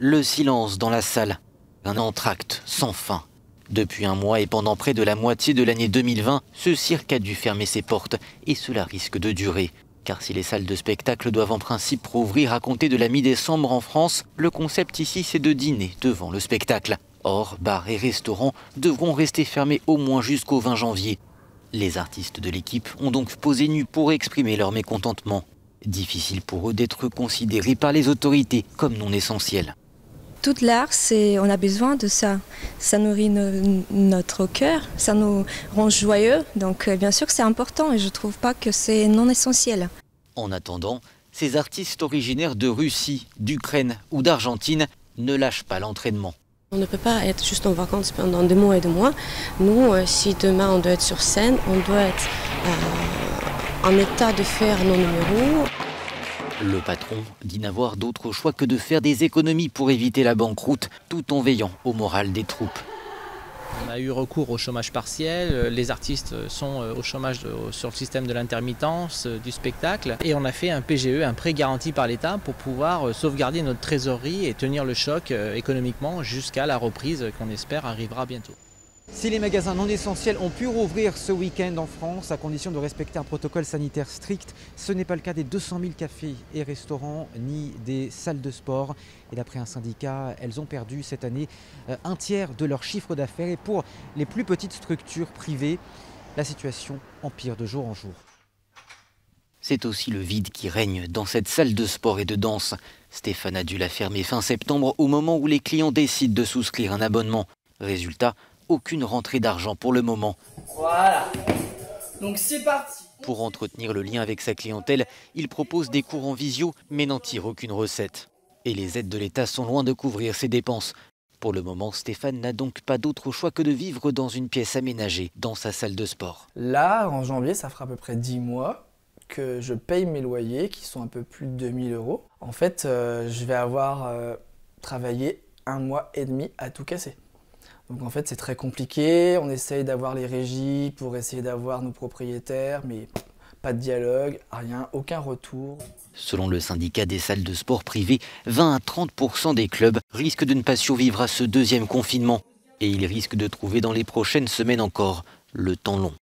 Le silence dans la salle, un entracte sans fin. Depuis un mois et pendant près de la moitié de l'année 2020, ce cirque a dû fermer ses portes et cela risque de durer. Car si les salles de spectacle doivent en principe rouvrir à compter de la mi-décembre en France, le concept ici c'est de dîner devant le spectacle. Or, bars et restaurants devront rester fermés au moins jusqu'au 20 janvier. Les artistes de l'équipe ont donc posé nu pour exprimer leur mécontentement. Difficile pour eux d'être considérés par les autorités comme non essentiels. Tout l'art, on a besoin de ça. Ça nourrit notre cœur, ça nous rend joyeux. Donc bien sûr que c'est important et je ne trouve pas que c'est non essentiel. En attendant, ces artistes originaires de Russie, d'Ukraine ou d'Argentine ne lâchent pas l'entraînement. On ne peut pas être juste en vacances pendant des mois et des mois. Nous, si demain on doit être sur scène, on doit être en état de faire nos numéros. Le patron dit n'avoir d'autre choix que de faire des économies pour éviter la banqueroute, tout en veillant au moral des troupes. On a eu recours au chômage partiel, les artistes sont au chômage sur le système de l'intermittence, du spectacle. Et on a fait un PGE, un prêt garanti par l'État pour pouvoir sauvegarder notre trésorerie et tenir le choc économiquement jusqu'à la reprise qu'on espère arrivera bientôt. Si les magasins non essentiels ont pu rouvrir ce week-end en France à condition de respecter un protocole sanitaire strict, ce n'est pas le cas des 200 000 cafés et restaurants ni des salles de sport. Et d'après un syndicat, elles ont perdu cette année un tiers de leur chiffre d'affaires. Et pour les plus petites structures privées, la situation empire de jour en jour. C'est aussi le vide qui règne dans cette salle de sport et de danse. Stéphane a dû la fermer fin septembre au moment où les clients décident de souscrire un abonnement. Résultat, aucune rentrée d'argent pour le moment. Voilà, donc c'est parti. Pour entretenir le lien avec sa clientèle, il propose des cours en visio, mais n'en tire aucune recette. Et les aides de l'État sont loin de couvrir ses dépenses. Pour le moment, Stéphane n'a donc pas d'autre choix que de vivre dans une pièce aménagée, dans sa salle de sport. Là, en janvier, ça fera à peu près 10 mois que je paye mes loyers, qui sont un peu plus de 2000 €. En fait, je vais avoir travaillé 1 mois et demi à tout casser. Donc en fait c'est très compliqué, on essaye d'avoir les régies pour essayer d'avoir nos propriétaires, mais pas de dialogue, rien, aucun retour. Selon le syndicat des salles de sport privées, 20 à 30% des clubs risquent de ne pas survivre à ce deuxième confinement. Et ils risquent de trouver dans les prochaines semaines encore le temps long.